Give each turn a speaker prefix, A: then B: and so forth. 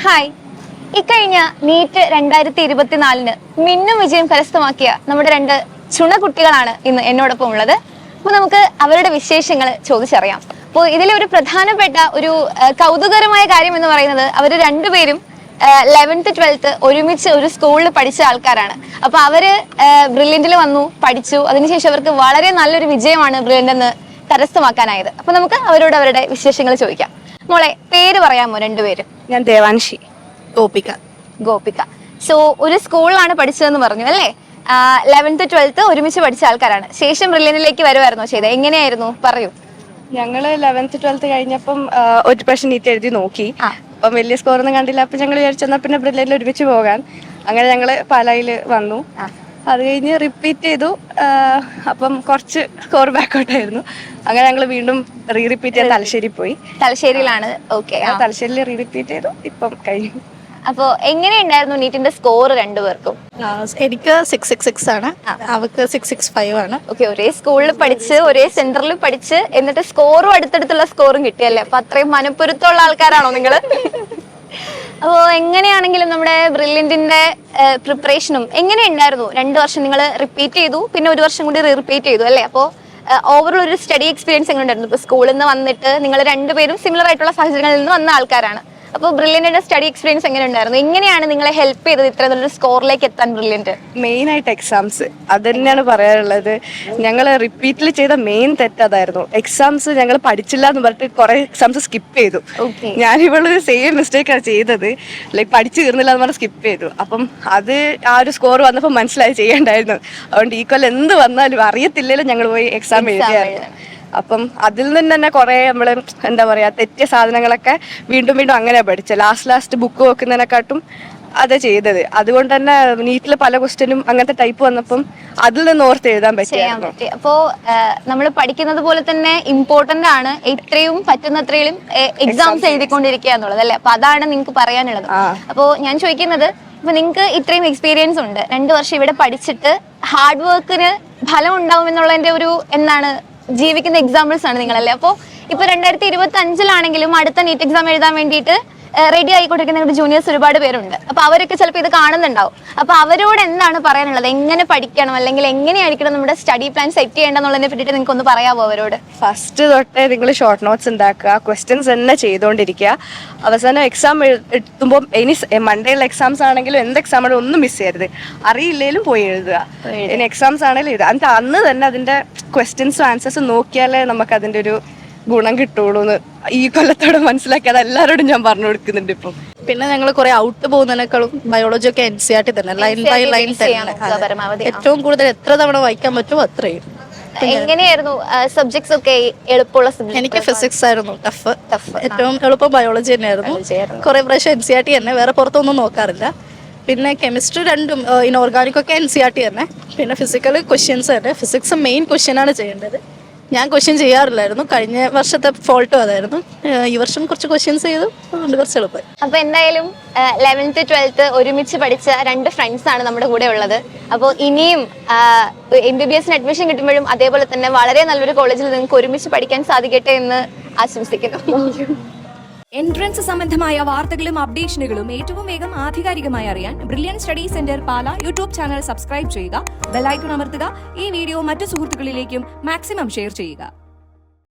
A: Hi, ഇക്കഴിഞ്ഞ NEET 2024 മിന്നും വിജയം കരസ്ഥമാക്കിയ നമ്മുടെ രണ്ട് ചുണകുട്ടികളാണ് ഇന്ന് എന്നോടൊപ്പം ഉള്ളത്. അപ്പൊ നമുക്ക് അവരുടെ വിശേഷങ്ങൾ ചോദിച്ചറിയാം. അപ്പോൾ ഇതിലെ ഒരു പ്രധാനപ്പെട്ട ഒരു കൗതുകരമായ കാര്യം എന്ന് പറയുന്നത് അവർ രണ്ടുപേരും 11th 12th ഒരുമിച്ച് ഒരു സ്കൂളിൽ പഠിച്ച ആൾക്കാരാണ്. അപ്പൊ അവര് ബ്രില്യന്റിൽ വന്നു, പഠിച്ചു. അതിനുശേഷം അവർക്ക് വളരെ നല്ലൊരു വിജയമാണ് ബ്രില്യന്റ് കരസ്ഥമാക്കാനായത്. അപ്പൊ നമുക്ക് അവരോട് അവരുടെ വിശേഷങ്ങൾ ചോദിക്കാം. മോളെ, പേര് പറയാമോ രണ്ടുപേരും?
B: ഞാൻ ദേവാൻഷി.
A: ഗോപിക. സോ ഒരു സ്കൂളിലാണ് പഠിച്ചതെന്ന് പറഞ്ഞു അല്ലേ? 11th 12th ഒരുമിച്ച് പഠിച്ച ആൾക്കാരാണ്. ശേഷം ബ്രില്യന്റിലേക്ക് വരുമായിരുന്നോ ചെയ്തത്? എങ്ങനെയായിരുന്നു, പറയൂ.
B: ഞങ്ങള് 11th 12th കഴിഞ്ഞപ്പം ഒരു പ്രാവശ്യം നീറ്റ് എഴുതി നോക്കി. അപ്പം വലിയ സ്കോറൊന്നും കണ്ടില്ല. അപ്പം ഞങ്ങൾ വിചാരിച്ചെന്നാൽ പിന്നെ ബ്രില്യന്റിൽ ഒരുമിച്ച് പോകാൻ. അങ്ങനെ ഞങ്ങള് പാലായിൽ വന്നു. അത് കഴിഞ്ഞ് റിപ്പീറ്റ് ചെയ്തു. അപ്പം കുറച്ച് സ്കോർ ബാക്കൗട്ടായിരുന്നു. അങ്ങനെ ഞങ്ങൾ വീണ്ടും റിപ്പീറ്റ് ചെയ്യാൻ തലശ്ശേരി പോയി.
A: തലശ്ശേരിയിലാണ്. ഓക്കെ,
B: തലശ്ശേരിയിൽ റിപ്പീറ്റ് ചെയ്തു. ഇപ്പം കഴിഞ്ഞു.
A: അപ്പോ എങ്ങനെയുണ്ടായിരുന്നു നീറ്റിന്റെ സ്കോർ രണ്ടുപേർക്കും?
C: എനിക്ക് 666 ആണ്, അവർക്ക് 665 ആണ്.
A: ഓക്കെ, ഒരേ സ്കൂളിൽ പഠിച്ച് ഒരേ സെന്ററിൽ പഠിച്ച് എന്നിട്ട് സ്കോറും അടുത്തടുത്തുള്ള സ്കോറും കിട്ടിയല്ലേ? അപ്പൊ അത്രയും മനപ്പൊരുത്തമുള്ള ആൾക്കാരാണോ നിങ്ങള്? അപ്പോ എങ്ങനെയാണെങ്കിലും നമ്മുടെ ബ്രില്യന്റിന്റെ പ്രിപ്പറേഷനും എങ്ങനെയുണ്ടായിരുന്നു? 2 വർഷം നിങ്ങൾ റിപ്പീറ്റ് ചെയ്തു, പിന്നെ 1 വർഷം കൂടി റിപ്പീറ്റ് ചെയ്തു അല്ലേ? അപ്പോ ഓവറോൾ ഒരു സ്റ്റഡി എക്സ്പീരിയൻസ് എങ്ങനെ ഉണ്ടായിരുന്നു? ഇപ്പൊ സ്കൂളിൽ നിന്ന് വന്നിട്ട് നിങ്ങൾ രണ്ടുപേരും സിമിലർ ആയിട്ടുള്ള സാഹചര്യങ്ങളിൽ നിന്ന് വന്ന ആൾക്കാരാണ്. അപ്പോൾ ബ്രില്യന്റിന്റെ സ്റ്റഡി എക്സ്പീരിയൻസ് എങ്ങനെ ഉണ്ടായിരുന്നു? എങ്ങനെയാണ് നിങ്ങളെ ഹെൽപ്പ് ചെയ്തത് ഇത്ര നല്ലൊരു സ്കോറിലേക്ക് എത്താൻ ബ്രില്യന്റ്?
B: മെയിൻ ആയിട്ട് എക്സാംസ്, അത് തന്നെയാണ് പറയാനുള്ളത്. ഞങ്ങൾ റിപ്പീറ്റിൽ ചെയ്ത മെയിൻ തെറ്റ് അതായിരുന്നു. എക്സാംസ് ഞങ്ങൾ പഠിച്ചില്ല എന്ന് പറഞ്ഞിട്ട് കുറെ എക്സാംസ് സ്കിപ്പ് ചെയ്തു. ഞാനിവള് സെയിം മിസ്റ്റേക്കാണ് ചെയ്തത്. ലൈക്ക് പഠിച്ചു തീർന്നില്ല എന്ന് പറഞ്ഞ് സ്കിപ്പ് ചെയ്തു. അപ്പം അത് ആ ഒരു സ്കോർ വന്നപ്പോൾ മനസ്സിലായി ചെയ്യേണ്ടായിരുന്നു. അതുകൊണ്ട് ഈ കൊല്ലം എന്ത് വന്നാലും അറിയത്തില്ലല്ലോ ഞങ്ങൾ പോയി എക്സാം എഴുതിയായിരുന്നു. അപ്പം അതിൽ നിന്ന് തന്നെ കുറെ നമ്മള് എന്താ പറയാ തെറ്റിയ സാധനങ്ങളൊക്കെ വീണ്ടും വീണ്ടും അങ്ങനെ പഠിച്ച ലാസ്റ്റ് ബുക്ക് വെക്കുന്നതിനെക്കാട്ടും അത് ചെയ്തത്. അതുകൊണ്ട് തന്നെ നീറ്റില് പല ക്വസ്റ്റ്യനും അങ്ങനത്തെ ടൈപ്പ് വന്നപ്പം അതിൽ നിന്ന് ഓർത്ത് എഴുതാൻ പറ്റിയായിരുന്നു.
A: അപ്പോ നമ്മൾ പഠിക്കുന്നത് പോലെ തന്നെ ഇമ്പോർട്ടന്റ് ആണ് എത്രയും പറ്റുന്നത്രയും എക്സാംസ് എഴുതിക്കൊണ്ടിരിക്കുക എന്നുള്ളത് അല്ലെ? അപ്പൊ അതാണ് നിങ്ങൾക്ക് പറയാനുള്ളത്. അപ്പോ ഞാൻ ചോദിക്കുന്നത്, ഇപ്പൊ നിങ്ങൾക്ക് ഇത്രയും എക്സ്പീരിയൻസ് ഉണ്ട്, 2 വർഷം ഇവിടെ പഠിച്ചിട്ട് ഹാർഡ് വർക്കിന് ഫലം ഉണ്ടാവും എന്നുള്ളതിന്റെ ഒരു എന്താണ് ജീവിക്കുന്ന എക്സാമ്പിൾസ് ആണ് നിങ്ങളല്ലേ? അപ്പോൾ ഇപ്പൊ 2025 അടുത്ത നീറ്റ് എക്സാം എഴുതാൻ വേണ്ടിയിട്ട് റെഡി ആയിക്കൊണ്ടിരിക്കുന്ന ജൂനിയേഴ്സ് ഒരുപാട് പേരുണ്ട്. അപ്പൊ അവരൊക്കെ ചിലപ്പോൾ ഇത് കാണുന്നുണ്ടാവും. അപ്പൊ അവരോട് എന്താണ് പറയാനുള്ളത്? എങ്ങനെ പഠിക്കണം, അല്ലെങ്കിൽ എങ്ങനെയായിരിക്കണം നമ്മുടെ സ്റ്റഡി പ്ലാൻ സെറ്റ് ചെയ്യേണ്ടെന്നുള്ളതിനെ പറ്റിയിട്ട് നിങ്ങൾക്ക് ഒന്ന് പറയാമോ അവരോട്?
B: ഫസ്റ്റ് തൊട്ടേ നിങ്ങൾ ഷോർട്ട് നോട്ട്സ് ഉണ്ടാക്കുക, ക്വസ്റ്റ്യൻസ് തന്നെ ചെയ്തുകൊണ്ടിരിക്കുക. അവസാനം എക്സാം എത്തുമ്പോൾ ഇനി മൺഡേയുള്ള എക്സാംസ് ആണെങ്കിലും എന്ത് എക്സാം ആണെങ്കിലും ഒന്നും മിസ് ചെയ്യരുത്. അറിയില്ലെങ്കിലും പോയി എഴുതുക. ഇനി എക്സാംസ് ആണെങ്കിലും എഴുതുക. എന്നിട്ട് അന്ന് തന്നെ അതിന്റെ ക്വസ്റ്റ്യൻസും ആൻസേഴ്സും നോക്കിയാലേ നമുക്ക് അതിന്റെ ഒരു ഗുണം കിട്ടുള്ളൂ എന്ന് ഈ കൊല്ലത്തോടെ മനസ്സിലാക്കി അത് എല്ലാവരോടും ഞാൻ പറഞ്ഞു കൊടുക്കുന്നുണ്ട്. ഇപ്പം
C: പിന്നെ ഞങ്ങൾ കുറെ ഔട്ട് പോകുന്നതിനേക്കാളും ബയോളജി ഒക്കെ NCERT തന്നെ ലൈൻ ബൈ ലൈൻ തന്നെ ഏറ്റവും കൂടുതൽ എത്ര തവണ വായിക്കാൻ പറ്റുമോ അത്രയും.
A: എങ്ങനെയായിരുന്നു സബ്ജക്ട്സ് ഒക്കെ? എളുപ്പമുള്ള സബ്ജക്ട്
C: എനിക്ക് ഫിസിക്സ് ആയിരുന്നു ടഫ്. ഏറ്റവും എളുപ്പം ബയോളജി തന്നെയായിരുന്നു. കുറെ പ്രാവശ്യം NCERT തന്നെ, വേറെ പുറത്തൊന്നും നോക്കാറില്ല. പിന്നെ കെമിസ്ട്രി രണ്ടും ഇനോർഗാനിക് ഒക്കെ NCERT തന്നെ. പിന്നെ ഫിസിക്കൽ ക്വസ്റ്റ്യൻസ് തന്നെ. ഫിസിക്സ് മെയിൻ ക്വസ്റ്റ്യനാണ് ചെയ്യേണ്ടത്. ഞാൻ ക്വസ്റ്റ്യൻ ചെയ്യാറില്ലായിരുന്നു. കഴിഞ്ഞ വർഷത്തെ ഫോൾട്ടും അതായിരുന്നു. ഈ വർഷം കുറച്ച് ക്വസ്റ്റ്യൻസ് ചെയ്തു, അതുകൊണ്ട് കുറച്ച് എളുപ്പമായി.
A: അപ്പൊ എന്തായാലും 11th 12th ഒരുമിച്ച് പഠിച്ച 2 ഫ്രണ്ട്സ് ആണ് നമ്മുടെ കൂടെ ഉള്ളത്. അപ്പോൾ ഇനിയും MBBS അഡ്മിഷൻ കിട്ടുമ്പോഴും അതേപോലെ തന്നെ വളരെ നല്ലൊരു കോളേജിൽ നിങ്ങൾക്ക് ഒരുമിച്ച് പഠിക്കാൻ സാധിക്കട്ടെ എന്ന് ആശംസിക്കുന്നു.
D: എൻട്രൻസ് സംബന്ധമായ വാർത്തകളും അപ്ഡേഷനുകളും ഏറ്റവും വേഗം ആധികാരികമായി അറിയാൻ ബ്രില്യന്റ് സ്റ്റഡി സെന്റർ പാല യൂട്യൂബ് ചാനൽ സബ്സ്ക്രൈബ് ചെയ്യുക, ബെൽ ഐക്കൺ അമർത്തുക. ഈ വീഡിയോ മറ്റു സുഹൃത്തുക്കളിലേക്കും മാക്സിമം ഷെയർ ചെയ്യുക.